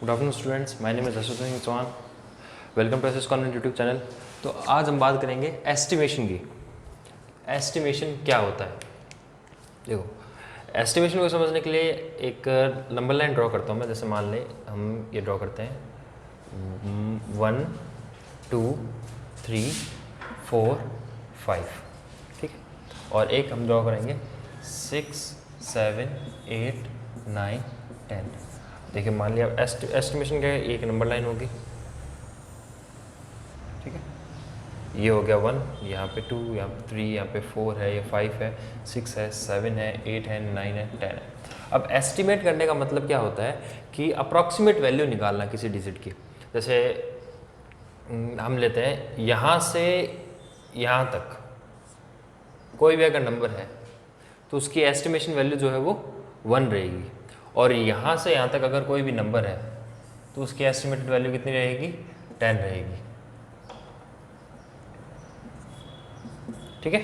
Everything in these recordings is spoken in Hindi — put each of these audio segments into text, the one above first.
Good afternoon students, my name is Jaswant Singh Chauhan. Welcome to SS convent YouTube channel. तो आज हम बात करेंगे एस्टिमेशन की। एस्टिमेशन क्या होता है? देखो, एस्टिमेशन को समझने के लिए एक नंबर लाइन ड्रॉ करता हूँ मैं। जैसे मान लें हम ये ड्रॉ करते हैं 1 2 3 4 5, ठीक है। और एक हम ड्रॉ करेंगे 6 7 8 9 10। देखिए, मान लिया एस्टिमेशन क्या है, एक नंबर लाइन होगी, ठीक है। ये हो गया 1, यहाँ पे 2, यहाँ पे 3, यहाँ पे 4 है, ये 5 है, 6 है, 7 है, 8 है, 9 है, 10 है। अब एस्टिमेट करने का मतलब क्या होता है कि अप्रॉक्सीमेट वैल्यू निकालना किसी डिजिट की। जैसे हम लेते हैं यहाँ से यहाँ तक कोई भी अगर नंबर है तो उसकी एस्टिमेशन वैल्यू जो है वो 1 रहेगी, और यहाँ से यहाँ तक अगर कोई भी नंबर है तो उसकी एस्टिमेटेड वैल्यू कितनी रहेगी? 10 रहेगी, ठीक है।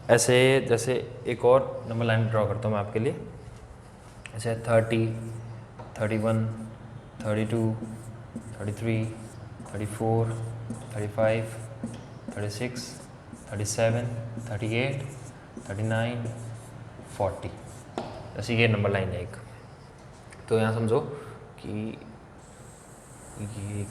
ऐसे जैसे एक और नंबर लाइन ड्रॉ करता हूँ मैं आपके लिए। ऐसे 30 31 32 33 34 35 36 37 38 39 40, ऐसे ये नंबर लाइन है एक। तो यहाँ समझो कि ये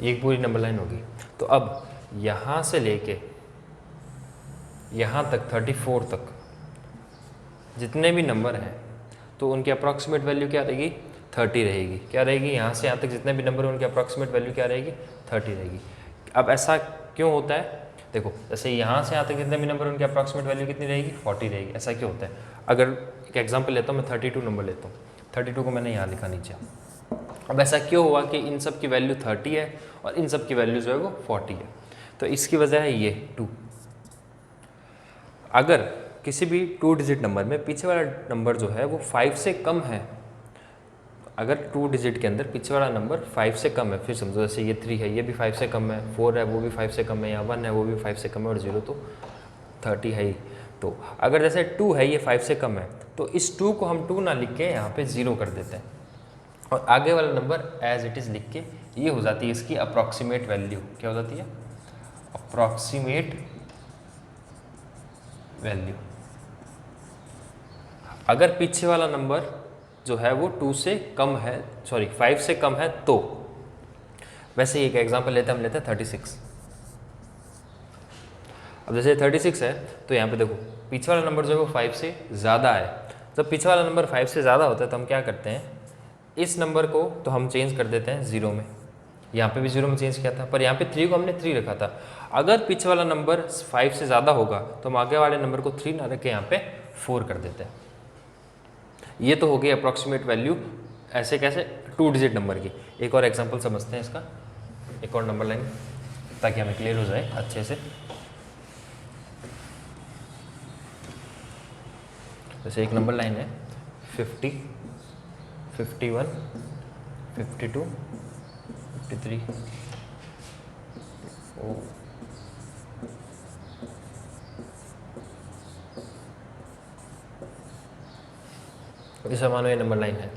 एक पूरी नंबर लाइन होगी। तो अब यहाँ से लेके यहाँ तक 34 तक जितने भी नंबर हैं तो उनकी अप्रॉक्सीमेट वैल्यू क्या रहेगी? 30 रहेगी। क्या रहेगी? यहाँ से यहाँ तक जितने भी नंबर हैं उनकी अप्रॉक्सीमेट वैल्यू क्या रहेगी? 30 रहेगी। अब ऐसा क्यों होता है? देखो, जैसे यहाँ से यहाँ तक जितने भी नंबर हैं उनकी अप्रॉक्सीमेट वैल्यू कितनी रहेगी? 40 रहेगी। ऐसा क्यों होता है? अगर एक एग्जाम्पल लेता हूँ, मैं 32 नंबर लेता हूँ, 32 को मैंने यहाँ लिखा नीचे। अब ऐसा क्यों हुआ कि इन सब की वैल्यू 30 है और इन सब की वैल्यू जो है वो 40 है? तो इसकी वजह है ये 2। अगर किसी भी 2 डिजिट नंबर में पीछे वाला नंबर जो है वो 5 से कम है, अगर 2 डिजिट के अंदर पीछे वाला नंबर 5 से कम है, फिर समझो जैसे ये 3 है, ये भी 5 से कम है, 4 है वो भी 5 से कम है, या 1 है वो भी 5 से कम है, और 0 तो 30 है ही। तो अगर जैसे 2 है, ये 5 से कम है, तो इस 2 को हम 2 ना लिख के यहाँ पे 0 कर देते हैं, और आगे वाला नंबर एज इट इज़ लिख के ये हो जाती है इसकी अप्रॉक्सीमेट वैल्यू। क्या हो जाती है? Approximate value. अगर पीछे वाला नंबर जो है वो 2 से कम है, सॉरी 5 से कम है, तो वैसे एक एग्जांपल लेते हैं, हम लेते हैं 36। अब जैसे 36 है तो यहाँ पे देखो पीछे वाला नंबर जो है वो 5 से ज़्यादा है। जब पीछे वाला नंबर 5 से ज़्यादा होता है तो हम क्या करते हैं, इस नंबर को तो हम चेंज कर देते हैं 0 में। यहाँ पे भी 0 में चेंज किया था, पर यहाँ पे 3 को हमने 3 रखा था। अगर पीछे वाला नंबर 5 से ज़्यादा होगा तो हम आगे वाले नंबर को 3 ना रख के यहाँ पे 4 कर देते हैं। ये तो हो गई अप्रॉक्सीमेट वैल्यू। ऐसे कैसे? 2 डिजिट नंबर की। एक और एग्जांपल समझते हैं इसका, एक और नंबर लाइन, ताकि हमें क्लियर हो जाए अच्छे से। जैसे एक नंबर लाइन है 50 51 52 53 इस मानो ये नंबर लाइन है।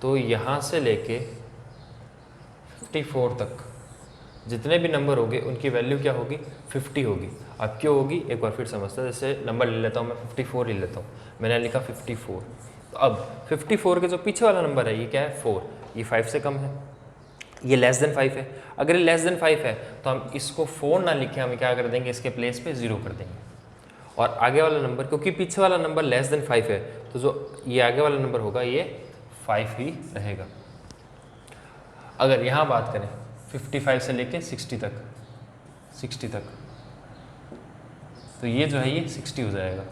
तो यहाँ से लेके 54 तक जितने भी नंबर होंगे उनकी वैल्यू क्या होगी? 50 होगी। अब क्यों होगी एक बार फिर समझते हैं। जैसे नंबर ले लेता हूँ मैं, 54 ले लेता हूँ, मैंने लिखा 54। तो अब 54 के जो पीछे वाला नंबर है ये क्या है? 4। ये 5 से कम है, ये लेस देन 5 है। अगर ये लेस देन 5 है तो हम इसको 4 ना लिखे, हम क्या कर देंगे, इसके प्लेस पे 0 कर देंगे। और आगे वाला नंबर, क्योंकि पीछे वाला नंबर लेस देन 5 है, तो जो ये आगे वाला नंबर होगा ये 5 ही रहेगा। अगर यहाँ बात करें 55 से लेके 60 तक, तो ये जो है ये 60 हो जाएगा।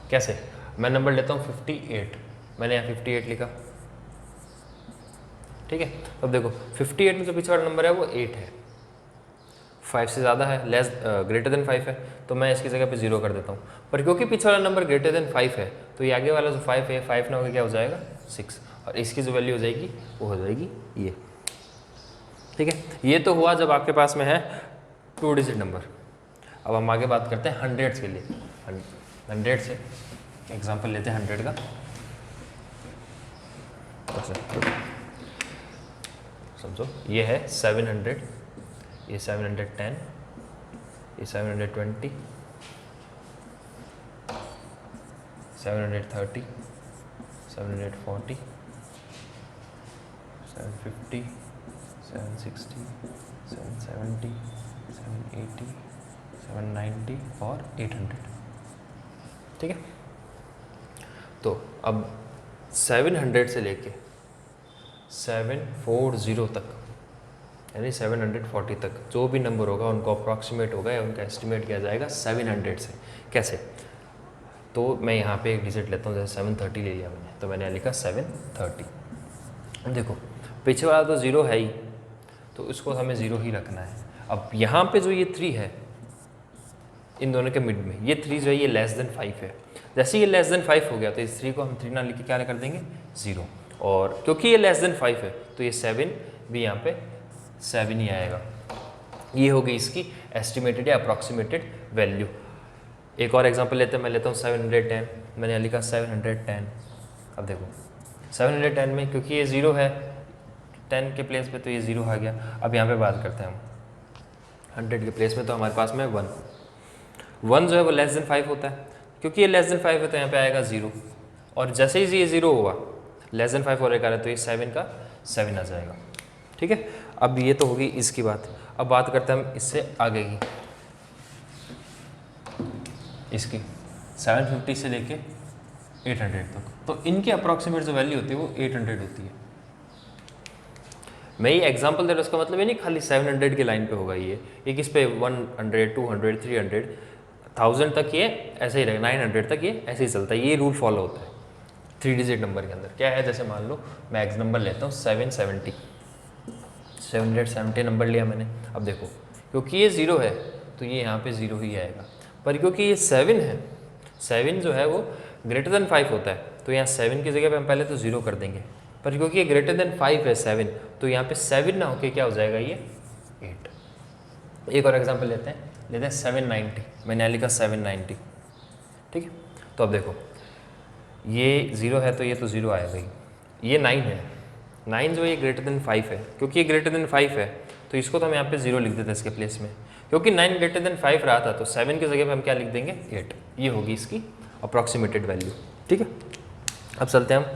कैसे? मैं नंबर लेता हूँ 58, मैंने यहाँ 58 लिखा, ठीक है। अब देखो 58 में जो पीछे वाला नंबर है वो 8 है, 5 से ज़्यादा है, ग्रेटर देन 5 है, तो मैं इसकी जगह पे 0 कर देता हूँ। पर क्योंकि पीछे वाला नंबर ग्रेटर देन 5 है तो ये आगे वाला जो 5 है, 5 ना होकर क्या हो जाएगा? 6, और इसकी जो वैल्यू हो जाएगी वो हो जाएगी ये, ठीक है। ये तो हुआ जब आपके पास में है 2 डिजिट नंबर। अब हम आगे बात करते हैं हंड्रेड्स के लिए। 100 से एग्जांपल लेते हैं 100 का। समझो ये है 700, ये 710, ये 720, 730, 740, 750, 760, 770, 780, 790 और 800। ठीक है, तो अब 700 से लेके 740 तक यानी 740 तक जो भी नंबर होगा उनको अप्रॉक्सीमेट होगा या उनका एस्टिमेट किया जाएगा 700 से। कैसे? तो मैं यहाँ पे एक डिजिट लेता हूँ, जैसे 730 ले लिया मैंने, तो मैंने लिखा 730। देखो पीछे वाला तो 0 है ही, तो इसको हमें 0 ही रखना है। अब यहाँ पे जो ये 3 है इन दोनों के मिड में, ये 3 जो है ये लेस देन 5 है। जैसे ये लेस देन 5 हो गया तो इस 3 को हम 3 ना लिख के क्या कर देंगे 0, और क्योंकि ये लेस देन 5 है तो ये 7 भी यहाँ पे 7 ही आएगा। ये होगी इसकी एस्टिमेटेड या अप्रॉक्सीमेटेड वैल्यू। एक और एग्जांपल लेते हैं, मैं लेता हूँ 710, मैंने लिखा 710। अब देखो 710 में क्योंकि ये 0 है 10 के प्लेस पे तो ये 0 आ गया। अब यहाँ पे बात करते हैं हम 100 के प्लेस में, तो हमारे पास में 1 जो है वो लेस देन 5 होता है, क्योंकि ये लेस देन 5 है तो यहाँ पे आएगा 0, और जैसे ही ये 0 हुआ लेस देन 5 होने का है तो ये 7 का 7 आ जाएगा। ठीक है, अब ये तो होगी इसकी बात। अब बात करते हैं हम इससे आगे की, इसकी 750 से लेके 800 तक। तो इनकी अप्रॉक्सीमेट जो वैल्यू होती है वो 800 होती है। मैं ये एग्जांपल दे रहा हूँ, उसका मतलब ये नहीं खाली 700 की लाइन पे होगा ये किस पे 100, 200, 300, 1000 तक ये ऐसे ही रहेगा, 900 तक ये ऐसे ही चलता है। ये रूल फॉलो होता है 3 डिजिट नंबर के अंदर। क्या है, जैसे मान लो मैं एग्ज नंबर लेता हूँ 770 नंबर लिया मैंने। अब देखो क्योंकि ये 0 है तो ये यहाँ पे 0 ही आएगा, पर क्योंकि ये 7 है, 7 जो है वो ग्रेटर देन 5 होता है, तो यहाँ 7 की जगह पे हम पहले तो 0 कर देंगे, पर क्योंकि ये ग्रेटर देन 5 है 7, तो यहाँ पे 7 ना होके क्या हो जाएगा ये 8। एक और एग्जांपल लेते हैं 790, मैंने लिखा 790। ठीक है, तो अब देखो ये 0 है तो ये तो 0 आएगा ही। ये 9 है, 9 जो है ये ग्रेटर देन 5 है, क्योंकि ये ग्रेटर देन 5 है तो इसको तो हम यहाँ पे 0 लिख देते हैं इसके प्लेस में, क्योंकि 9 ग्रेटर देन 5 रहा था तो 7 की जगह पे हम क्या लिख देंगे 8। ये होगी इसकी अप्रॉक्सीमेटेड वैल्यू। ठीक है, अब चलते हैं हम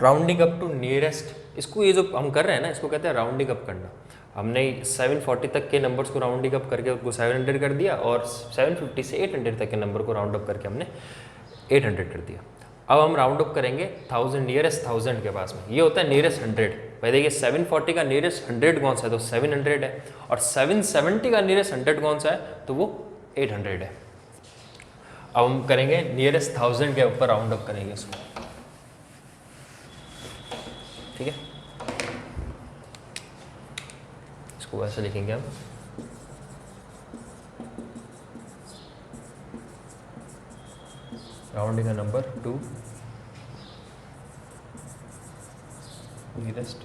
राउंडिंग अप टू नियरेस्ट। इसको ये जो हम कर रहे हैं ना, इसको कहते हैं राउंडिंग अप करना। हमने 740 तक के नंबर्स को राउंडिंग अप करके उसको 700 कर दिया, और 750 से 800 तक के नंबर को राउंड अप करके हमने 800 कर दिया। अब हम राउंड अप करेंगे 1000, नियरेस्ट 1000 के पास में। ये होता है नियरेस्ट 100। भाई देखिए 740 का नियरेस्ट 100 कौन सा है, तो 700 है, और 770 का नियरेस्ट 100 कौन सा है, तो वो 800 है। अब हम करेंगे नियरेस्ट 1000 के ऊपर राउंड अप करेंगे इसको। ठीक है, इसको वैसे लिखेंगे हम rounding a number two nearest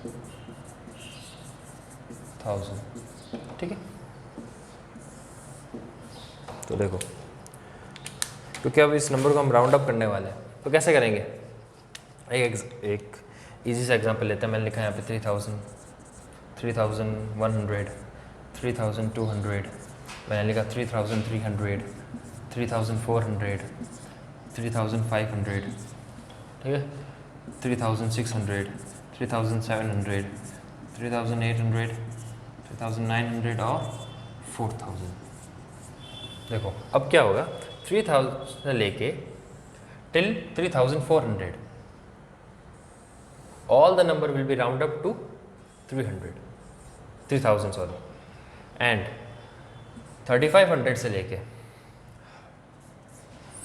1000। ठीक है, तो देखो क्योंकि अब इस नंबर को हम राउंड अप करने वाले हैं तो कैसे करेंगे। एक इजी सा एग्जांपल लेते हैं। मैंने लिखा है यहाँ पे 3000, 3100, 3200, मैंने लिखा 3300, 3400, 3500, ठीक है, 3600, 3700, 3800, 3900 और 4000। देखो अब क्या होगा, 3000 से लेके till 3400 all the number will be round up to 3000 sorry, and 3500 से लेके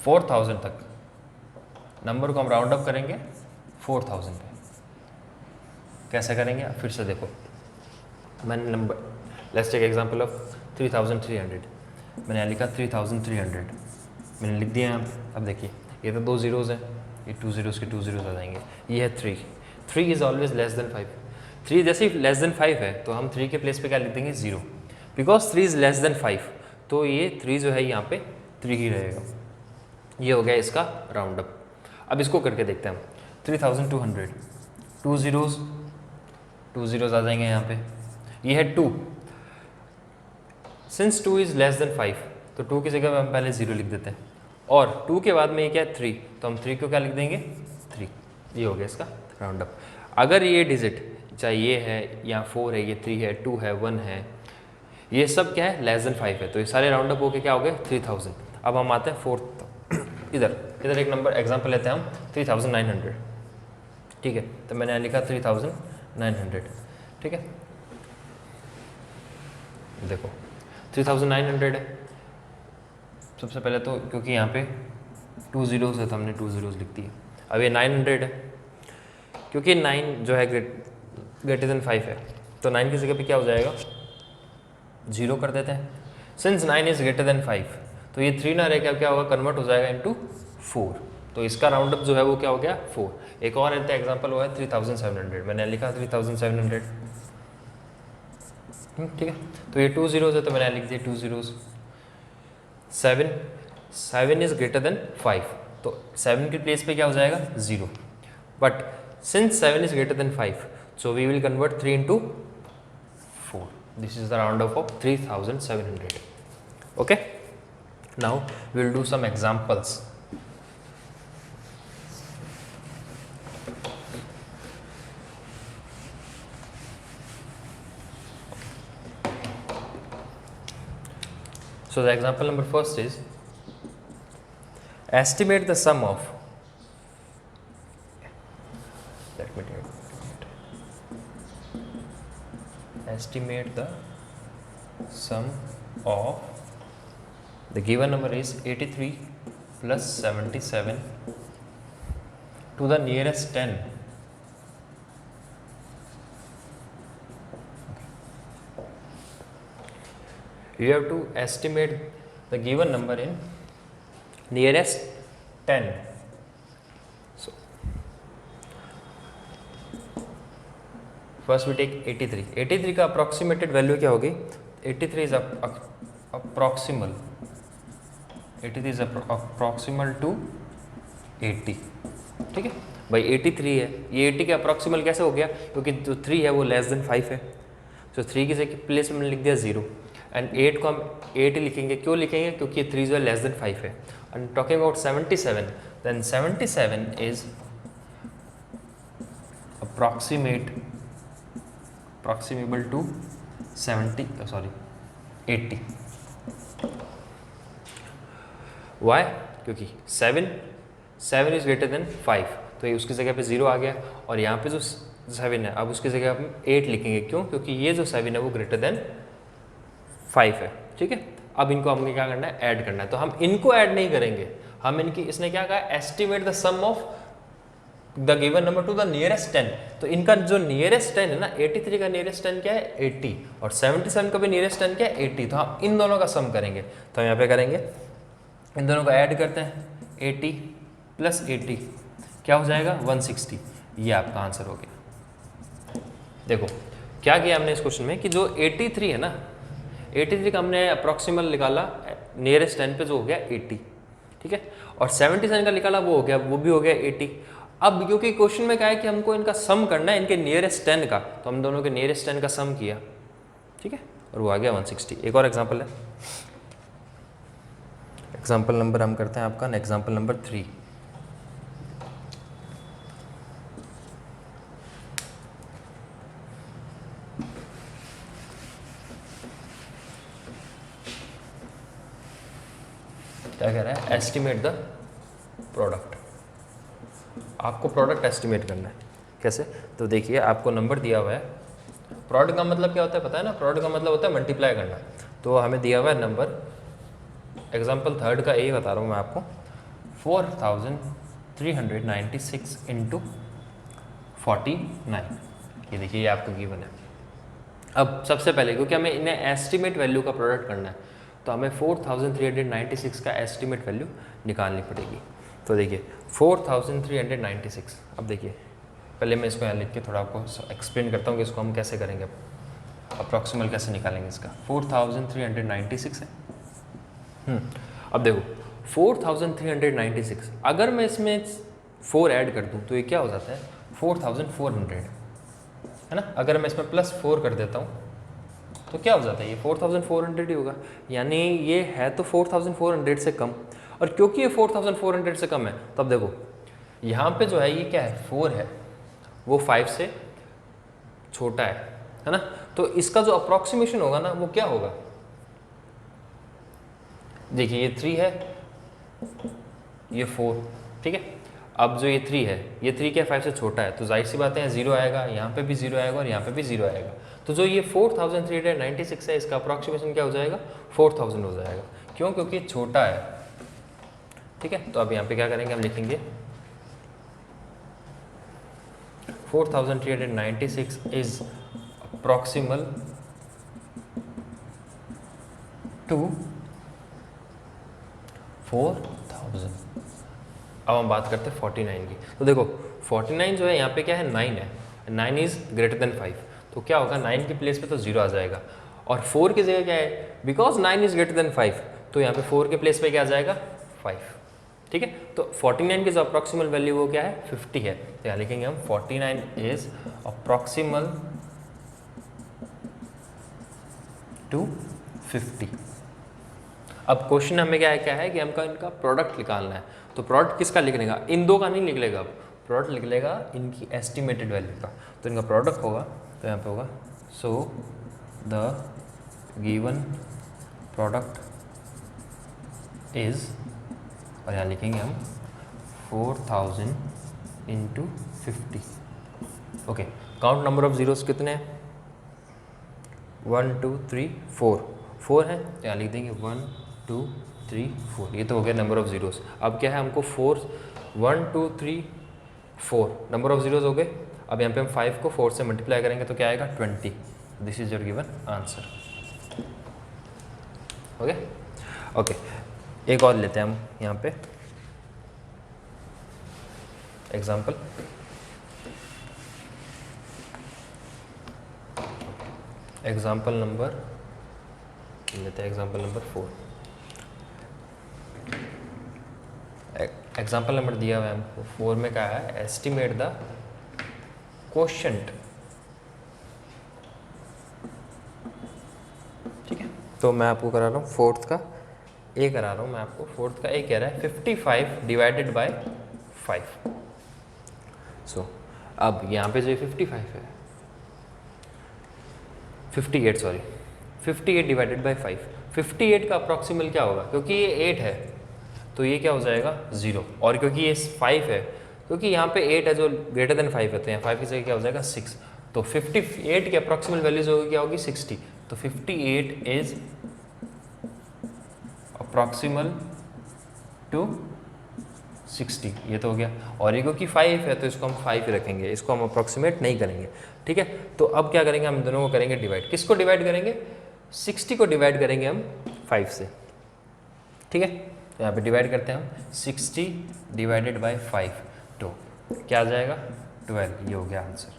4000 तक नंबर को हम राउंड अप करेंगे 4000 पे। कैसे करेंगे फिर से देखो, मैंने number let's take example of 3300, मैंने लिखा 3300, मैंने लिख दिया यहाँ। अब देखिए ये तो 2 zeros हैं, ये 2 zeros के 2 zeros आ जाएंगे। ये है 3 इज़ ऑलवेज लेस देन 5। 3 जैसे ही लेस देन 5 है तो हम 3 के प्लेस पे क्या लिख देंगे 0। बिकॉज 3 इज़ लेस देन 5, तो ये 3 जो है यहाँ पे 3 ही रहेगा। ये हो गया इसका राउंड अप। अब इसको करके देखते हैं हम। 3200, 2 ज़ीरोज़ आ जाएंगे यहाँ पे। ये है 2, सिंस 2 इज़ लेस देन 5, तो 2 की जगह पे हम पहले 0 लिख देते हैं, और 2 के बाद में ये क्या है 3, तो हम 3 को क्या लिख देंगे 3। ये हो गया इसका राउंड अप। अगर ये डिजिट चाहे ये है या 4 है, ये 3 है, 2 है, 1 है, ये सब क्या है लेस देन 5 है, तो ये सारे राउंड अप होके क्या हो गए 3000। अब हम आते हैं फोर्थ, इधर एक नंबर एग्जांपल लेते हैं हम 3900, ठीक है। तो मैंने लिखा 3900, ठीक है। देखो 3900 है, सबसे पहले तो क्योंकि यहाँ पे 2 ज़ीरोज़ है तो हमने 2 ज़ीरोज़ लिख दिए। अब ये 900 है, क्योंकि 9 जो है ग्रेटर देन 5 है, तो 9 की जगह पे क्या हो जाएगा 0 कर देते हैं। सिंस 9 इज़ ग्रेटर देन 5, तो ये 3 ना रह क्या होगा कन्वर्ट हो जाएगा इनटू 4, तो इसका राउंड अप जो है वो क्या हो गया 4। एक और रहता है एग्जांपल, वो है 3700, मैंने लिखा 3700, ठीक है। तो ये 2 ज़ीरोज़ है तो मैंने लिख दिया 2 ज़ीरोज़। 7 इज़ ग्रेटर देन 5, तो 7 की प्लेस पे क्या हो जाएगा 0, but since 7 is greater than 5, so we will convert 3 into 4. This is the round up of 3700. Okay, now we will do some examples. So the example number first is estimate the sum of, let me take it. Estimate the sum of, the given number is 83 plus 77 to the nearest 10. You have to estimate the given number in nearest 10. So first we take 83. 83 का approximated value क्या होगी? 83 is approximal. 83 is approximal to 80. ठीक है भाई, 83 है, ये 80 के अप्रॉक्सीमल कैसे हो गया, क्योंकि जो 3 है वो लेस देन 5 है, तो 3 की जगह प्लेस में लिख दिया 0, एंड 8 को हम 8 ही लिखेंगे। क्यों लिखेंगे, क्योंकि ये 3 जो है लेस देन 5 है। And talking about 77, then 77 is approximable to 80. Why, क्योंकि 7 इज ग्रेटर देन 5, तो ये उसकी जगह पे 0 आ गया, और यहाँ पे जो 7 है अब उसकी जगह हम 8 लिखेंगे। क्यों, क्योंकि ये जो 7 है वो ग्रेटर देन 5 है, ठीक है। अब इनको हमें क्या करना है, ऐड करना है, तो हम इनको ऐड नहीं करेंगे, हम इनकी, इसने क्या कहा, estimate the sum of the given number to the nearest 10, तो इनका जो नियरेस्ट 10 है ना, 83 का नियरेस्ट 10 क्या है 80, और 77 का भी नियरेस्ट 10 क्या है 80, तो हम इन दोनों का सम करेंगे। तो हम यहाँ पे करेंगे, इन दोनों को ऐड करते हैं, 80 प्लस 80 क्या हो जाएगा 160, ये आपका आंसर हो गया। देखो क्या किया हमने इस क्वेश्चन में कि जो 83 है ना, 83 का हमने अप्रॉक्सीमल निकाला नियरेस्ट 10 पे जो हो गया 80, ठीक है, और 77 का निकाला वो हो गया, वो भी हो गया 80। अब क्योंकि क्वेश्चन में क्या है कि हमको इनका सम करना है, इनके नियरेस्ट 10 का, तो हम दोनों के नियरेस्ट 10 का सम किया, ठीक है, और वो आ गया 160। एक और एग्जांपल है, एग्जांपल नंबर हम करते हैं आपका एग्जांपल नंबर 3। क्या कह रहा है, एस्टिमेट द प्रोडक्ट। आपको प्रोडक्ट एस्टिमेट करना है, कैसे, तो देखिए आपको नंबर दिया हुआ है, प्रोडक्ट का मतलब क्या होता है पता है ना, प्रोडक्ट का मतलब होता है मल्टीप्लाई करना, तो हमें दिया हुआ है नंबर, एग्जांपल 3 का यही बता रहा हूँ मैं आपको, 4396 इंटू 49, ये देखिए ये आपको गिवन है। अब सबसे पहले क्योंकि हमें इन्हें एस्टिमेट वैल्यू का प्रोडक्ट करना है, तो हमें 4396 का एस्टिमेट वैल्यू निकालनी पड़ेगी। तो देखिए 4396, अब देखिए पहले मैं इसको यहाँ लिख के थोड़ा आपको एक्सप्लेन करता हूँ कि इसको हम कैसे करेंगे। अप्रॉक्सिमल कैसे निकालेंगे इसका, 4396 है। अब देखो 4396, अगर मैं इसमें 4 ऐड कर दूं तो ये क्या हो जाता है 4400, है ना। अगर मैं इसमें +4 कर देता हूँ तो क्या हो जाता है, ये 4400 ही होगा, यानी ये है तो 4400 से कम। और क्योंकि ये 4400 से कम है, तब देखो यहाँ पे जो है ये क्या है 4 है, वो 5 से छोटा है ना। तो इसका जो अप्रॉक्सीमेशन होगा ना वो क्या होगा, देखिए ये 3 है, ये 4, ठीक है। अब जो ये 3 है, ये 3 क्या 5 से छोटा है, तो जाहिर सी बात है 0 आएगा, यहाँ पे भी 0 आएगा और यहाँ पे भी 0 आएगा। तो जो ये 4396 है, इसका अप्रॉक्सीमेशन क्या हो जाएगा 4000 हो जाएगा। क्यों, क्योंकि छोटा है, ठीक है। तो अब यहाँ पे क्या करेंगे, हम लिखेंगे 4396 इज अप्रॉक्सिमल टू 4000। अब हम बात करते हैं 49 की। तो देखो 49 जो है यहाँ पे क्या है 9 है, 9 इज ग्रेटर देन 5, तो क्या होगा 9 की प्लेस पे तो 0 आ जाएगा। और 4 की जगह क्या है, बिकॉज 9 इज ग्रेटर देन 5, तो यहाँ पे 4 के प्लेस पे क्या आ जाएगा 5, ठीक है। तो 49 की जो अप्रॉक्सिमल वैल्यू वो क्या है 50 है, तो यहाँ लिखेंगे हम 49 इज अप्रॉक्सिमल टू 50। अब क्वेश्चन हमें क्या है कि हमका इनका प्रोडक्ट निकालना है, तो प्रोडक्ट किसका लिख लेगा, इन दो का नहीं लिख लेगा, अब प्रोडक्ट लिख लेगा इनकी एस्टिमेटेड वैल्यू का। तो इनका प्रोडक्ट होगा, तो यहाँ पे होगा so the given product is, और यहाँ लिखेंगे हम 4000 into 50। Okay, count number of zeros कितने हैं, 1 2 3 4 है, तो यहाँ लिख देंगे 1 2 3 4, ये तो हो गया नंबर ऑफ जीरोस। अब क्या है हमको 1 2 3 4 नंबर ऑफ जीरोस हो गए। अब यहाँ पे हम 5 को 4 से मल्टीप्लाई करेंगे तो क्या आएगा 20। This is your given answer. Okay okay, एक और लेते हैं हम यहाँ पे एग्जाम्पल। एग्जाम्पल नंबर लेते हैं, एग्जाम्पल नंबर 4। एग्जाम्पल नंबर दिया हुआ है हमको 4 में क्या है, एस्टिमेट द क्वोशंट, ठीक है। तो मैं आपको करा रहा हूँ फोर्थ का ए करा रहा हूँ मैं आपको, फोर्थ का ए कह रहा है 55 डिवाइडेड बाय 5। सो अब यहाँ पे जो 55 है 58 सॉरी 58 डिवाइडेड बाय 5, 58 का अप्रॉक्सिमल क्या होगा, क्योंकि ये 8 है तो ये क्या हो जाएगा 0, और क्योंकि ये 5 है, क्योंकि यहाँ पे 8 है जो ग्रेटर देन 5 है, तो यहाँ 5 की जगह क्या हो जाएगा 6। तो 58 की अप्रॉक्सिमल वैल्यूज होगी क्या होगी 60। तो 58 इज अप्रॉक्सिमल टू 60, ये तो हो गया। और ये क्योंकि 5 है तो इसको हम 5 ही रखेंगे, इसको हम अप्रॉक्सीमेट नहीं करेंगे, ठीक है। तो अब क्या करेंगे, हम दोनों को करेंगे डिवाइड। किसको डिवाइड करेंगे, 60 को डिवाइड करेंगे हम 5 से, ठीक है। तो यहाँ पे डिवाइड करते हैं हम 60 डिवाइडेड बाय 5, तो क्या आ जाएगा 12, ये हो गया आंसर।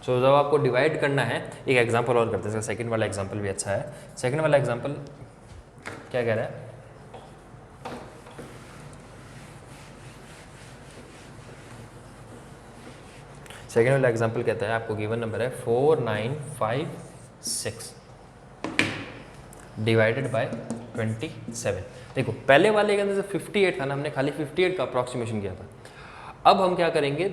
सो जब आपको डिवाइड करना है, एक एग्जाम्पल और करते हैं, सेकंड वाला एग्जाम्पल भी अच्छा है। सेकंड वाला एग्जाम्पल क्या कह रहा है, सेकेंड वाला एग्जाम्पल कहता है आपको गिवन नंबर है 4956 डिवाइडेड बाय 27। देखो पहले वाले के अंदर जो 58 था ना, हमने खाली 58 का अप्रॉक्सीमेशन किया था। अब हम क्या करेंगे,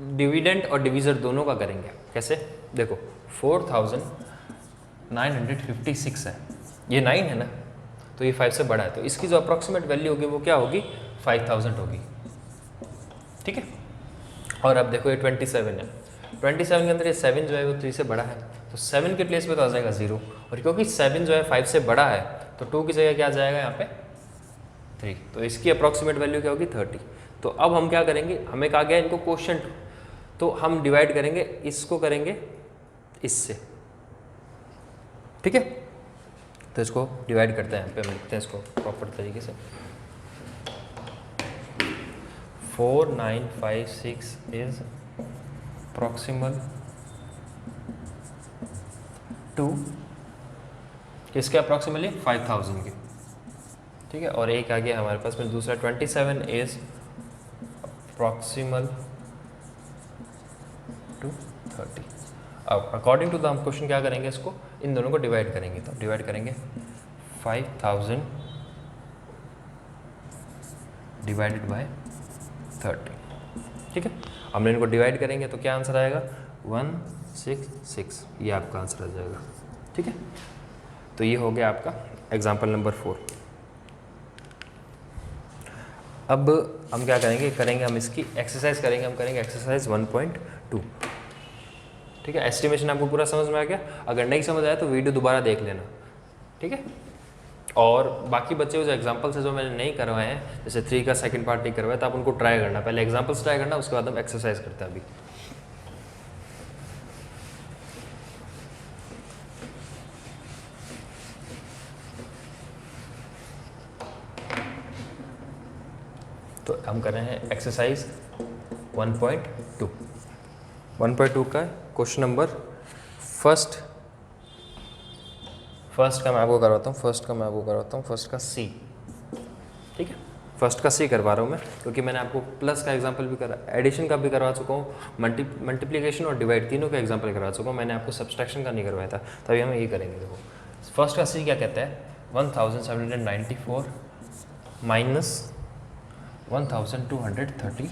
डिविडेंड और डिवीज़र दोनों का करेंगे। कैसे, देखो 4956 है, ये 9 है ना, तो ये 5 से बड़ा है, तो इसकी जो अप्रॉक्सीमेट वैल्यू होगी वो क्या होगी 5000 होगी, ठीक है। और अब देखो ये 27 है, 27 के अंदर ये 7 जो है वो 3 से बड़ा है, तो 7 के प्लेस पे तो आ जाएगा 0, और क्योंकि 7 जो है 5 से बड़ा है तो 2 की जगह क्या आ जाएगा यहाँ पे 3, तो इसकी अप्रॉक्सीमेट वैल्यू क्या होगी 30। तो अब हम क्या करेंगे, हमें कहा गया इनको क्वोशंट, तो हम डिवाइड करेंगे, इसको करेंगे इससे, ठीक है। तो इसको डिवाइड करते हैं, यहाँ पे हम लिखते हैं इसको प्रॉपर तरीके से। 4956 is proximal 2 किसके अप्रॉक्सीमेटली 5000 के, ठीक है। और एक आ गया हमारे पास में दूसरा 27 इज अप्रॉक्सीमल टू 30। अब अकॉर्डिंग टू द हम क्वेश्चन क्या करेंगे, इसको इन दोनों को डिवाइड करेंगे। तो डिवाइड करेंगे 5000 डिवाइडेड बाय 30, ठीक है। हमने इनको डिवाइड करेंगे तो क्या आंसर आएगा 166, ये आपका आंसर आ जाएगा, ठीक है। तो ये हो गया आपका एग्जाम्पल नंबर 4। अब हम क्या करेंगे हम इसकी एक्सरसाइज करेंगे, हम करेंगे एक्सरसाइज 1.2, ठीक है। एस्टिमेशन आपको पूरा समझ में आ गया? अगर नहीं समझ आया तो वीडियो दोबारा देख लेना, ठीक है। और बाकी बच्चे जो एग्जाम्पल्स है जो मैंने नहीं करवाए हैं, जैसे 3 का सेकंड पार्ट नहीं करवाया, तो आप उनको ट्राई करना, पहले एग्जाम्पल्स ट्राई करना, उसके बाद हम एक्सरसाइज करते हैं अभी। तो हम कर रहे हैं एक्सरसाइज 1.2। 1.2 का क्वेश्चन नंबर फर्स्ट का मैं आपको करवाता हूँ, फर्स्ट का सी, ठीक है। फर्स्ट का सी करवा रहा हूँ मैं, क्योंकि मैंने आपको प्लस का एग्जांपल भी करा, एडिशन का भी करवा चुका हूँ, मल्टीप्लिकेशन और डिवाइड तीनों का एग्जांपल करवा चुका हूँ। मैंने आपको सब्सट्रैक्शन का नहीं करवाया था, तभी हम ये करेंगे। देखो फर्स्ट का सी क्या कहता है, 1794 माइनस 1237।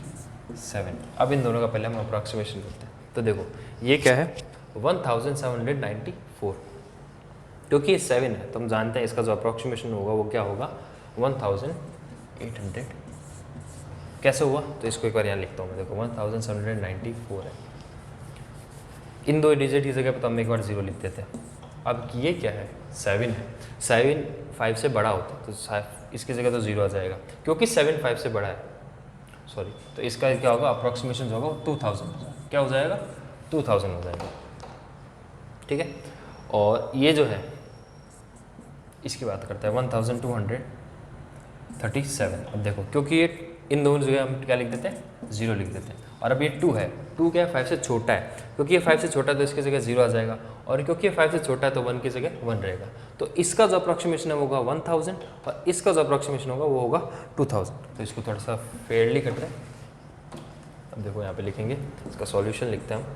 अब इन दोनों का पहले हम अप्रॉक्सीमेशन करते हैं। तो देखो ये क्या है 1794, क्योंकि ये 7 है तो हम जानते हैं इसका जो अप्रॉक्सीमेशन होगा वो क्या होगा 1800। कैसे हुआ, तो इसको एक बार यहाँ लिखता हूँ मैं। देखो 1794 है, इन दो डिजिट की जगह पर तो हम एक बार 0 लिख देते हैं। अब ये क्या है 7 है, 7 5 से बड़ा होता है तो इसकी जगह तो 0 आ जाएगा, क्योंकि 7 5 से बड़ा है, सॉरी। तो इसका क्या होगा अप्रॉक्सीमेशन जो होगा 2000, क्या हो जाएगा 2000 हो जाएगा, ठीक है। और ये जो है इसकी बात करता है 1237। अब देखो क्योंकि ये इन दोनों जगह हम क्या लिख देते हैं 0 लिख देते हैं। और अब ये 2 है, 2 क्या है 5 से छोटा है, क्योंकि ये 5 से छोटा है तो इसकी जगह 0 आ जाएगा, और क्योंकि ये 5 से छोटा है तो 1 की जगह 1 रहेगा। तो इसका जो अप्रॉक्सीमेशन है वो होगा 1000 और इसका जो अप्रॉक्सीमेशन होगा वो होगा 2000। तो इसको थोड़ा सा फेयरली करते हैं। अब देखो यहाँ पे लिखेंगे, इसका सॉल्यूशन लिखते हैं हम।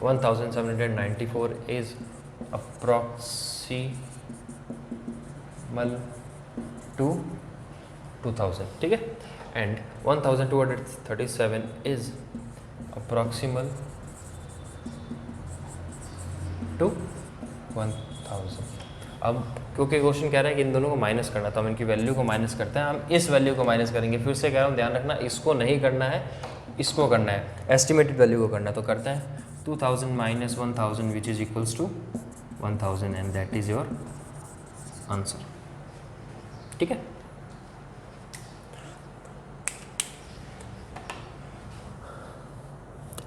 1794 इज अप्रॉक्सीमल टू 2000, ठीक है। And 1237 is approximal to 1000। अब क्योंकि क्वेश्चन कह रहा है कि इन दोनों को माइनस करना, तो हम इनकी वैल्यू को माइनस करते हैं। हम इस वैल्यू को माइनस करेंगे, फिर से कह रहा हूँ ध्यान रखना, इसको नहीं करना है, इसको करना है, एस्टिमेटेड वैल्यू को करना है। तो करते हैं 2000 minus 1000 which is equals to 1000 and that is your answer, ठीक है।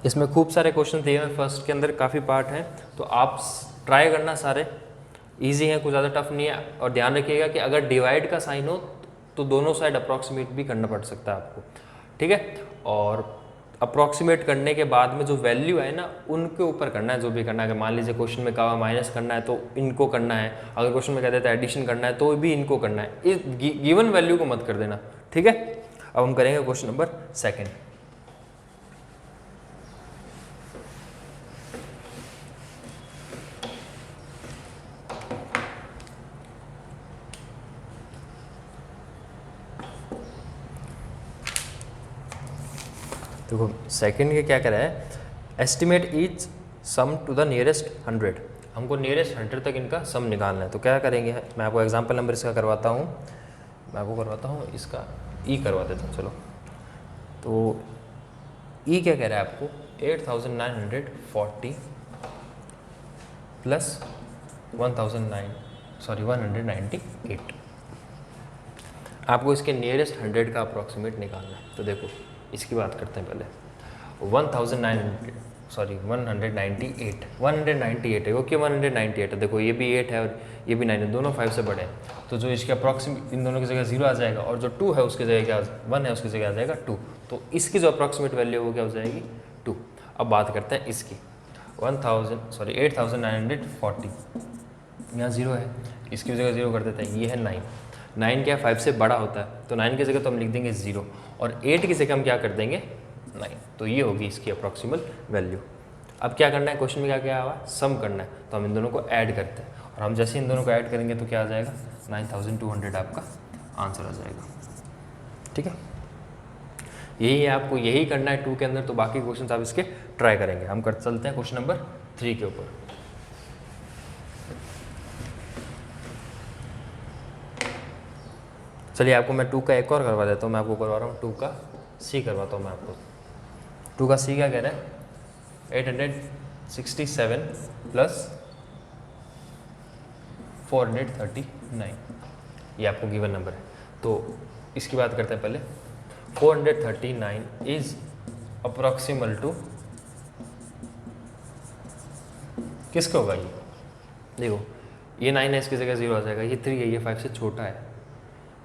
इसमें खूब सारे क्वेश्चन दिए हैं, फर्स्ट के अंदर काफ़ी पार्ट हैं, तो आप ट्राई करना, सारे इजी हैं, कुछ ज़्यादा टफ नहीं है। और ध्यान रखिएगा कि अगर डिवाइड का साइन हो तो दोनों साइड अप्रॉक्सीमेट भी करना पड़ सकता है आपको, ठीक है। और अप्रॉक्सीमेट करने के बाद में जो वैल्यू है ना उनके ऊपर करना है जो भी करना है। अगर मान लीजिए क्वेश्चन में कहा माइनस करना है तो इनको करना है, अगर क्वेश्चन में कह देता है एडिशन करना है तो भी इनको करना है, इस गिवन वैल्यू को मत कर देना, ठीक है। अब हम करेंगे क्वेश्चन नंबर 2। देखो सेकंड के क्या कह रहा है, estimate each sum to the nearest 100। हमको नियरेस्ट 100 तक इनका सम निकालना है। तो क्या करेंगे, मैं आपको एग्जांपल नंबर इसका करवाता हूँ, इसका ई करवा देता हूँ। चलो तो ई क्या कह रहा है आपको 8940 प्लस 198। आपको इसके नियरेस्ट 100 का अप्रॉक्सीमेट निकालना है। तो देखो इसकी बात करते हैं पहले। 198 है, ओके 198 है। देखो ये भी 8 है और ये भी 9 है, दोनों 5 से बड़े हैं। तो जो इसके अप्रॉक्सीमेट इन दोनों की जगह 0 आ जाएगा, और जो 2 है उसकी जगह क्या 1 है उसकी जगह आ जाएगा 2। तो इसकी जो अप्रॉक्सीमेट वैल्यू है वो क्या हो जाएगी 2। अब बात करते हैं इसकी 8940, यहाँ 0 है, इसकी जगह 0 कर देते हैं, ये है 9। 9 क्या 5 से बड़ा होता है, तो 9 की जगह तो हम लिख देंगे 0, और 8 की जगह हम क्या कर देंगे 9। तो ये होगी इसकी अप्रॉक्सीमल वैल्यू। अब क्या करना है, क्वेश्चन में क्या क्या हुआ, सम करना है, तो हम इन दोनों को ऐड करते हैं, और हम जैसे इन दोनों को ऐड करेंगे तो क्या आ जाएगा 9200 आपका आंसर आ जाएगा। ठीक है, यही है, आपको यही करना है 2 के अंदर, तो बाकी क्वेश्चन आप इसके ट्राई करेंगे। हम कर चलते हैं क्वेश्चन नंबर 3 के ऊपर। चलिए आपको मैं 2 का एक और करवा देता हूँ, मैं आपको करवा रहा हूँ 2 का सी करवाता हूँ मैं आपको। 2 का सी क्या कह रहा है, 867 प्लस 439, ये आपको गिवन नंबर है। तो इसकी बात करते हैं पहले। 439 इज अप्रॉक्सिमल टू, किसका होगा ये, देखो ये 9 है, इसकी जगह 0 आ जाएगा, ये 3 है, ये 5 से छोटा है,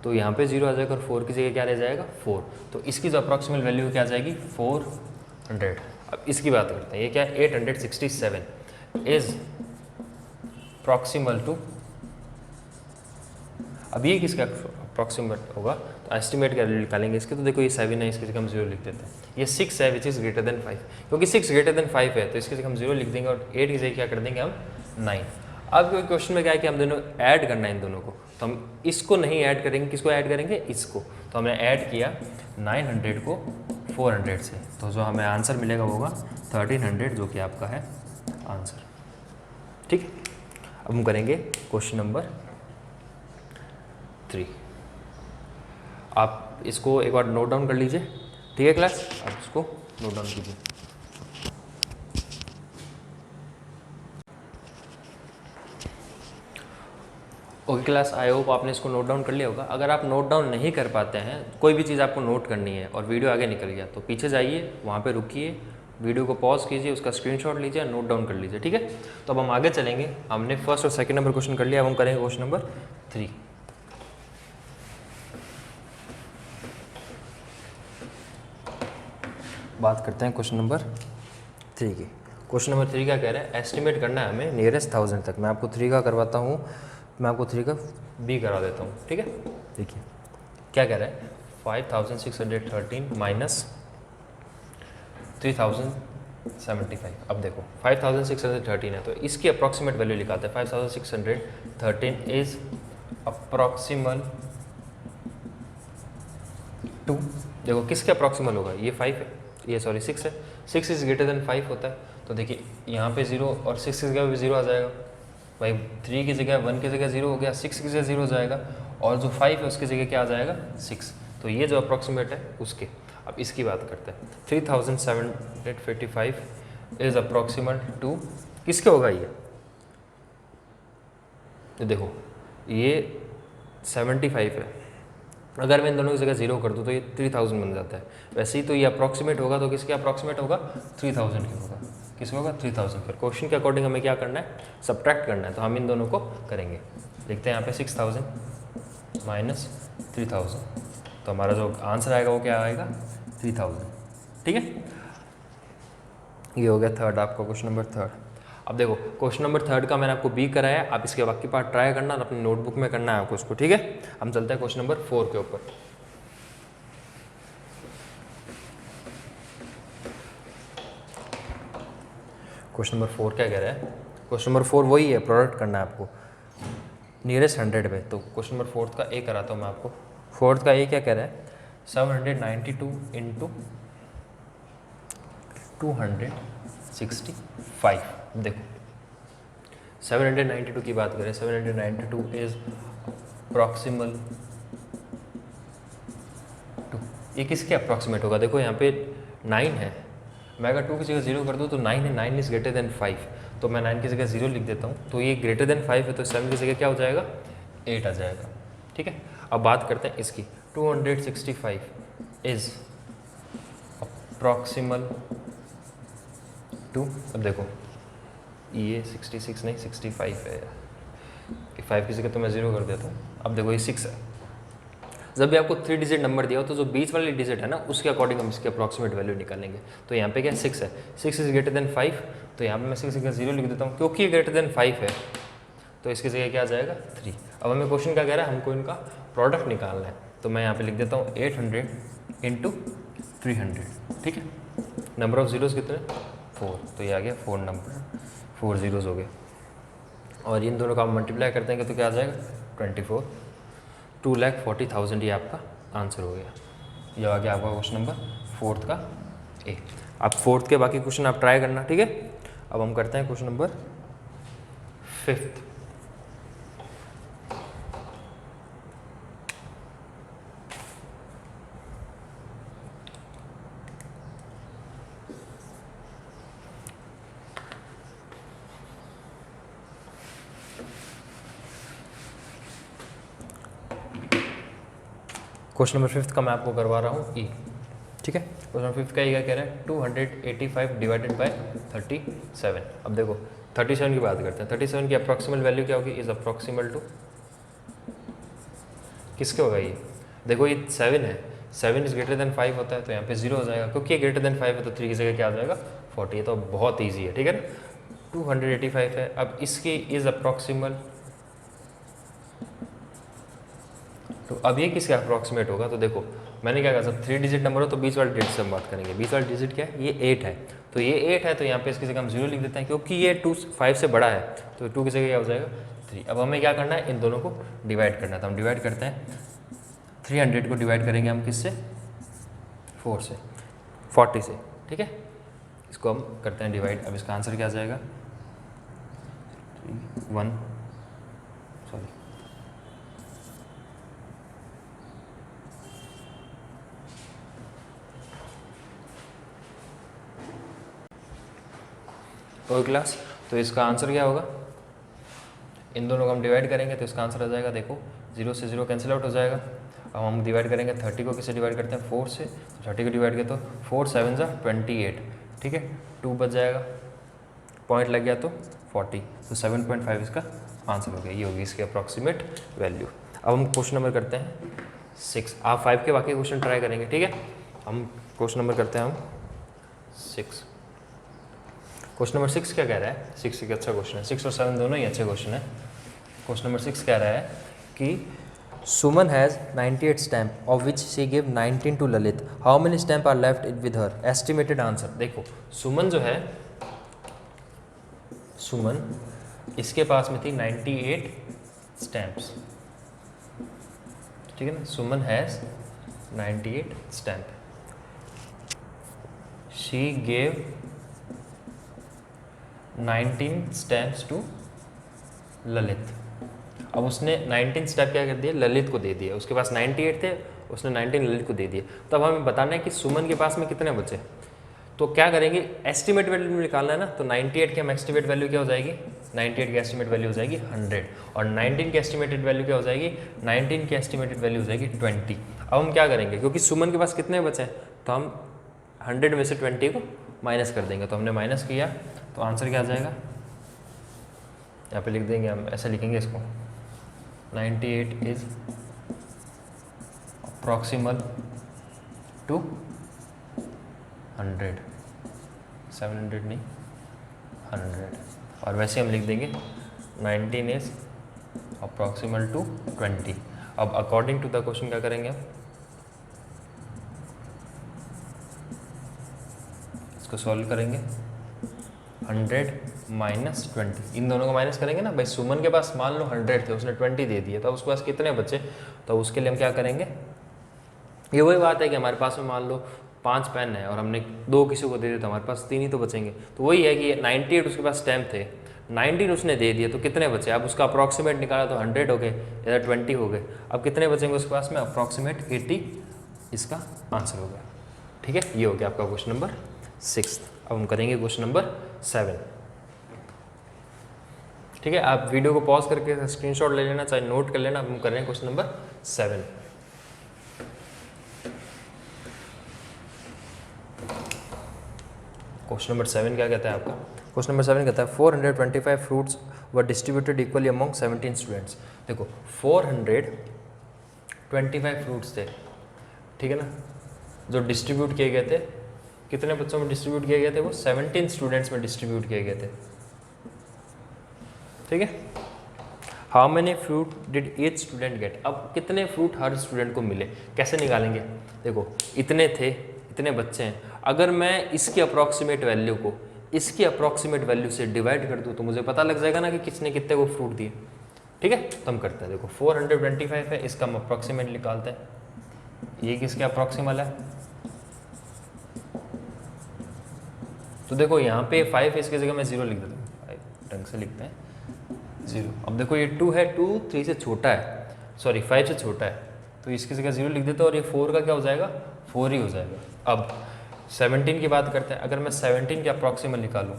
तो यहाँ पे 0 आ जाएगा, और 4 की जगह क्या रह जाएगा 4, तो इसकी जो अप्रॉक्सिमल वैल्यू क्या आ जाएगी 400। अब इसकी बात करते हैं, ये क्या है 867 इज प्रॉक्सिमल टू, अब ये किसका अप्रॉक्सीमेट होगा, तो एस्टिमेट क्या निकालेंगे इसके, तो देखो ये 7 है, इसकी जगह हम 0 लिख देते हैं, ये 6 है विच इज़ ग्रेटर देन 5, क्योंकि 6 ग्रेटर देन 5 है तो इसकी जगह हम 0 लिख देंगे, और 8 की जगह क्या कर देंगे हम 9। अब क्वेश्चन में क्या है कि हम दोनों ऐड करना है इन दोनों को, तो हम इसको नहीं ऐड करेंगे, किसको ऐड करेंगे, इसको, तो हमने ऐड किया 900 को 400 से, तो जो हमें आंसर मिलेगा वो होगा 1300, जो कि आपका है आंसर। ठीक है, अब हम करेंगे क्वेश्चन नंबर 3। आप इसको एक बार नोट डाउन कर लीजिए, ठीक है क्लास, आप इसको नोट डाउन कीजिए। ओके क्लास, आई होप आपने इसको नोट डाउन कर लिया होगा। अगर आप नोट डाउन नहीं कर पाते हैं, कोई भी चीज़ आपको नोट करनी है और वीडियो आगे निकल गया, तो पीछे जाइए, वहाँ पे रुकिए, वीडियो को पॉज कीजिए, उसका स्क्रीनशॉट लीजिए, नोट डाउन कर लीजिए। ठीक है, तो अब हम आगे चलेंगे। हमने फर्स्ट और सेकंड नंबर क्वेश्चन कर लिया, अब हम करेंगे क्वेश्चन नंबर 3। बात करते हैं क्वेश्चन नंबर 3 की। क्वेश्चन नंबर 3 क्या कह रहा है, एस्टिमेट करना है हमें नियरेस्ट 1000 तक। मैं आपको 3 का करवाता हूँ, मैं आपको 3 का बी करा देता हूँ। ठीक है, देखिए क्या कह रहा है, 5613 माइनस 3075। अब देखो 5613 है, तो इसकी अप्रॉक्सीमेट वैल्यू लिखाते हैं। 5613 इज अप्रॉक्सीमल टू, देखो किसके अप्रॉक्सीमल होगा, ये 5 है, ये सॉरी 6 है, 6 इज ग्रेटर देन 5 होता है, तो देखिए यहाँ पे 0 और 6 की जगह भी 0 आ जाएगा भाई, 3 की जगह 1 की जगह 0 हो गया, 6 की जगह 0 हो जाएगा, और जो 5 है उसकी जगह क्या आ जाएगा 6, तो ये जो अप्रॉक्सीमेट है उसके। अब इसकी बात करते हैं, 3755 इज अप्रॉक्सीमल टू, किसके होगा ये, तो देखो ये 75 है, अगर मैं इन दोनों की जगह 0 कर दूँ तो ये 3000 बन जाता है। वैसे ही तो ये अप्रॉक्सीमेट होगा, तो किसके अप्रॉक्सीमेट होगा 3000 के होगा, किसका होगा 3000। फिर क्वेश्चन के अकॉर्डिंग हमें क्या करना है, सब्ट्रैक्ट करना है, तो हम इन दोनों को करेंगे। देखते हैं यहाँ पे 6000 माइनस 3000, तो हमारा जो आंसर आएगा वो क्या आएगा 3000। ठीक है, ये हो गया थर्ड आपका क्वेश्चन नंबर 3। अब देखो क्वेश्चन नंबर 3 का मैंने आपको बी कराया है, आप इसके बाकी पार्ट ट्राई करना और अपनी नोटबुक में करना है आपको उसको। ठीक है, हम चलते हैं क्वेश्चन नंबर 4 के ऊपर। क्वेश्चन नंबर 4 क्या कह रहा है, क्वेश्चन नंबर 4 वही है, प्रोडक्ट करना है आपको नियरेस्ट 100 पे। तो क्वेश्चन नंबर 4 का ए कराता हूँ मैं आपको। 4 का ए क्या कह रहा है, 792 इंटू 265। देखो 792 की बात करें, 792 इज प्रॉक्सिमल टू, ये किसके अप्रॉक्सीमेट होगा, देखो यहाँ पे 9 है, मैं अगर 2 की जगह 0 कर दूँ तो 9 है, 9 इज ग्रेटर देन 5, तो मैं 9 की जगह 0 लिख देता हूँ, तो ये ग्रेटर देन 5 है, तो 7 की जगह क्या हो जाएगा 8 आ जाएगा। ठीक है, अब बात करते हैं इसकी, 265 इज अप्रॉक्सिमल टू, अब देखो ये 66 नहीं 65 है, 5 की जगह तो मैं 0 कर देता हूँ। अब देखो ये 6 है, जब भी आपको 3 डिजिट नंबर दिया हो तो जो बीच वाली डिजिट है ना उसके अकॉर्डिंग हम इसके अप्रॉक्सीमेट वैल्यू निकालेंगे। तो यहाँ पे क्या 6 है, 6 इज ग्रेटर देन 5, तो यहाँ पे मैं इसकी जगह 0 लिख देता हूँ, क्योंकि ये ग्रेटर देन 5 है तो इसकी जगह क्या आ जाएगा 3। अब हमें क्वेश्चन क्या कह रहा है, हमको इनका प्रोडक्ट निकालना है, तो मैं यहाँ पे लिख देता हूँ 800 इंटू 300, ठीक है। नंबर ऑफ जीरोज़ कितने 4, तो ये आ गया 4 नंबर, 4 जीरोज़ हो गए। और इन दोनों का आप मल्टीप्लाई करते हैं तो क्या आ जाएगा 24, 2,40,000 ये आपका आंसर हो गया। ये आ गया आपका क्वेश्चन नंबर 4 का ए। आप 4 के बाकी क्वेश्चन आप ट्राई करना, ठीक है। अब हम करते हैं क्वेश्चन नंबर 5। क्वेश्चन नंबर 5 का मैं आपको करवा रहा हूँ ई, ठीक है। क्वेश्चन नंबर 5 का ये क्या कह रहा है, 285 डिवाइडेड बाय 37। अब देखो 37 की बात करते हैं। 37 की अप्रॉक्सिमल वैल्यू क्या होगी, इज अप्रॉक्सिमल टू किसके होगा ये, देखो ये 7 है, 7 इज ग्रेटर देन 5 होता है तो यहाँ पे 0 हो जाएगा, क्योंकि ये ग्रेटर देन 5 है तो 3 की जगह क्या आ जाएगा 40। तो बहुत ईजी है, ठीक है ना। 285 है, अब इसकी इज अप्रॉक्सिमल, तो अब ये किसका अप्रॉक्सीमेट होगा, तो देखो मैंने क्या कहा, सब 3 डिजिट नंबर हो तो 20 वाले डिजिट से हम बात करेंगे। 20 वाले डिजिट क्या है, ये 8 है, तो ये 8 है तो यहाँ पे इसकी जगह हम 0 लिख देते हैं, क्योंकि ये 2 5 से बड़ा है तो 2 की जगह क्या हो जाएगा 3। अब हमें क्या करना है, इन दोनों को डिवाइड करना है, तो हम डिवाइड करते हैं। 300 को डिवाइड करेंगे हम किससे, 4 से, 40 से, ठीक है। इसको हम करते हैं डिवाइड। अब इसका आंसर क्या आ जाएगा 1, सॉरी और क्लास, तो इसका आंसर क्या होगा, इन दोनों को हम डिवाइड करेंगे तो इसका आंसर आ जाएगा, देखो 0 से 0 कैंसिल आउट हो जाएगा। अब हम डिवाइड करेंगे 30 को किससे डिवाइड करते हैं 4 से, तो 30 को डिवाइड किया तो 4 7 जा 28, ठीक है। 2 बच जाएगा, पॉइंट लग गया तो 40, तो 7.5 इसका आंसर हो गया। ये होगी इसकी अप्रॉक्सीमेट वैल्यू। अब हम क्वेश्चन नंबर करते हैं 6। आप 5 के बाकी क्वेश्चन ट्राई करेंगे, ठीक है। हम क्वेश्चन नंबर करते हैं हम 6। क्वेश्चन नंबर 6 क्या कह रहा है, 6 एक अच्छा क्वेश्चन है, 6 और 7 दोनों ही अच्छे क्वेश्चन है। क्वेश्चन नंबर 6 कह रहा है कि Suman has 98 stamp of which she give 19 to Lalit, how many stamp are left with her, estimated answer. देखो सुमन जो है, सुमन इसके पास में थी 98 स्टैम्प्स, ठीक है ना। Suman has 98 stamp, she gave 19 stamps to Lalit. अब उसने 19 स्टैम्प क्या कर दिए, ललित को दे दिए। उसके पास 98 थे, उसने 19 ललित को दे दिए। तब हमें बताना है कि सुमन के पास में कितने बचे। तो क्या करेंगे, एस्टिमेट वैल्यू निकालना है ना, तो 98 की हम एस्टिमेट वैल्यू क्या हो जाएगी, 98 की एस्टिमेट वैल्यू हो जाएगी 100, और 19 की एस्टिमेटेड वैल्यू क्या हो जाएगी, 19 की एस्टिमेटेड वैल्यू हो जाएगी 20। अब हम क्या करेंगे, क्योंकि सुमन के पास कितने बचे हैं, तो हम 100 में से 20 को माइनस कर देंगे। तो हमने माइनस किया तो आंसर क्या आ जाएगा, यहाँ पे लिख देंगे हम, ऐसे लिखेंगे इसको, 98 इज अप्रॉक्सिमल टू 100, 700 नहीं 100, और वैसे हम लिख देंगे 19 इज अप्रॉक्सिमल टू 20। अब अकॉर्डिंग टू द क्वेश्चन क्या करेंगे, इसको सॉल्व करेंगे। 100 माइनस 20, इन दोनों को माइनस करेंगे ना भाई। सुमन के पास मान लो 100 थे, उसने 20 दे दिए, तो उसके पास कितने बचे, तो उसके लिए हम क्या करेंगे, ये वही बात है कि हमारे पास में मान लो 5 पेन है और हमने 2 किसी को दे दिए तो हमारे पास 3 ही तो बचेंगे। तो वही है कि 98 उसके पास स्टैम्प थे, 19 उसने दे दिए तो कितने बचे। अब उसका अप्रॉक्सीमेट निकाला तो 100 हो गए, इधर 20 हो गए। अब कितने बचेंगे उसके पास में, अप्रॉक्सीमेट 80 इसका आंसर हो गया, ठीक है। ये हो गया आपका क्वेश्चन नंबर 6। अब हम करेंगे क्वेश्चन नंबर 7, ठीक है। आप वीडियो को पॉज करके स्क्रीनशॉट ले लेना, चाहे नोट कर लेना। अब हम कर रहे हैं क्वेश्चन नंबर 7। क्वेश्चन नंबर 7 क्या कहता है आपका, क्वेश्चन नंबर 7 कहता है 425 फ्रूट्स वर डिस्ट्रीब्यूटेड इक्वली अमॉन्ग 17 स्टूडेंट्स। देखो 425 फ्रूट्स थे, ठीक है ना, जो डिस्ट्रीब्यूट किए गए थे कितने बच्चों में डिस्ट्रीब्यूट किए गए थे? वो 17 स्टूडेंट्स में डिस्ट्रीब्यूट किए गए थे। ठीक है। How many fruit did each student gate? अब कितने फ्रूट हर स्टूडेंट को मिले, कैसे निकालेंगे? देखो इतने थे, इतने बच्चे हैं, अगर मैं इसकी अप्रॉक्सीमेट वैल्यू को इसकी अप्रॉक्सीमेट वैल्यू से डिवाइड कर दूँ तो मुझे पता लग जाएगा ना कि किसने कितने को फ्रूट दिए। ठीक है, तो हम करते हैं। देखो 425 है, इसका हम अप्रॉक्सीमेट निकालते हैं। ये किसके अप्रॉक्सीमल है? तो देखो यहाँ पे 5 इसकी जगह मैं 0 लिख देता हूँ, ढंग से लिखते हैं 0। अब देखो ये 2 है, 2 3 से छोटा है, सॉरी 5 से छोटा है, तो इसकी जगह 0 लिख देते हैं और ये 4 का क्या हो जाएगा? 4 ही हो जाएगा। अब 17 की बात करते हैं। अगर मैं 17 के अप्रॉक्सीमल निकालूँ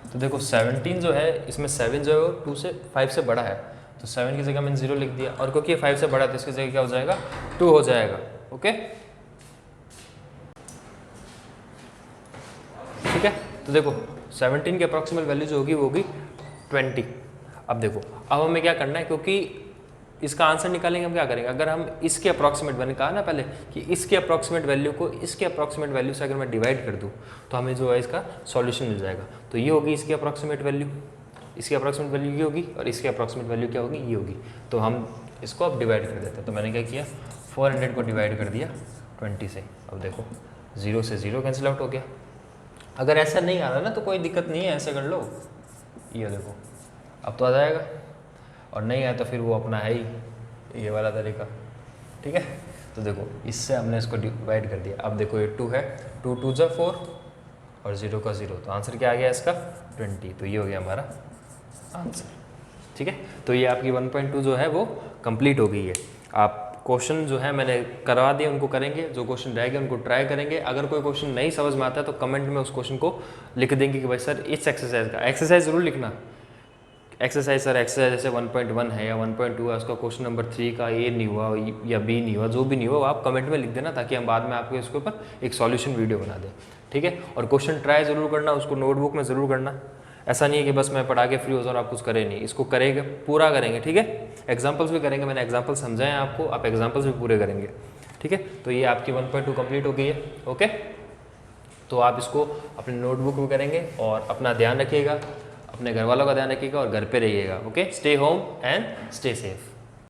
तो देखो 17 जो है, इसमें 7 जो है वो 2 से 5 से बड़ा है, तो 7 की जगह मैंने 0 लिख दिया, और क्योंकि ये 5 से बड़ा है तो इसकी जगह क्या हो जाएगा? 2 हो जाएगा। ओके, ठीक है। तो देखो 17 की अप्रॉक्सीमेट वैल्यू जो होगी वो होगी 20। अब देखो, अब हमें क्या करना है, क्योंकि इसका आंसर निकालेंगे, हम क्या करेंगे? अगर हम इसके अप्रॉक्सीमेट, मैंने कहा ना पहले कि इसके अप्रॉक्सीमेट वैल्यू को इसके अप्रॉक्सीमेट वैल्यू से अगर मैं डिवाइड कर दूँ तो हमें जो है इसका सॉल्यूशन मिल जाएगा। तो ये होगी इसकी अप्रॉक्सीमेट वैल्यू, इसकी अप्रॉक्सीमेट वैल्यू ये होगी, और इसकी अप्रॉक्सीमेट वैल्यू क्या होगी? ये होगी। तो हम इसको अब डिवाइड कर देते हैं। तो मैंने क्या किया, 400 को डिवाइड कर दिया 20 से। अब देखो 0 से 0 कैंसिल आउट हो गया। अगर ऐसा नहीं आ रहा ना तो कोई दिक्कत नहीं है, ऐसा कर लो, ये देखो अब तो आ जाएगा, और नहीं आया तो फिर वो अपना है ही ये वाला तरीका। ठीक है, तो देखो इससे हमने इसको डिवाइड कर दिया। अब देखो ये 2 है, 2 2 जा 4 और 0 का 0, तो आंसर क्या आ गया इसका? 20। तो ये हो गया हमारा आंसर। ठीक है, तो ये आपकी 1.2 जो है वो कंप्लीट हो गई है। आप क्वेश्चन जो है मैंने करवा दिए, उनको करेंगे, जो क्वेश्चन रह गए उनको ट्राई करेंगे। अगर कोई क्वेश्चन नहीं समझ में आता है तो कमेंट में उस क्वेश्चन को लिख देंगे कि भाई सर इस एक्सरसाइज का, एक्सरसाइज जरूर लिखना, एक्सरसाइज सर एक्सरसाइज जैसे 1.1 है या 1.2 है, उसका क्वेश्चन नंबर 3 का ए नहीं हुआ या बी नहीं हुआ, जो भी नहीं हुआ आप कमेंट में लिख देना, ताकि हम बाद में आपके उसके ऊपर एक सॉल्यूशन वीडियो बना दें। ठीक है, और क्वेश्चन ट्राई जरूर करना, उसको नोटबुक में ज़रूर करना। ऐसा नहीं है कि बस मैं पढ़ा के फ्री हो जाऊँ और आप कुछ करें नहीं, इसको करेंगे, पूरा करेंगे। ठीक है, एग्जाम्पल्स भी करेंगे, मैंने एग्जाम्पल समझाए हैं आपको, आप एग्जाम्पल्स भी पूरे करेंगे। ठीक है, तो ये आपकी 1.2 कंप्लीट हो गई है। ओके, तो आप इसको अपने नोटबुक में करेंगे, और अपना ध्यान रखिएगा, अपने घर वालों का ध्यान रखिएगा, और घर पे रहिएगा। Okay, stay home and stay safe.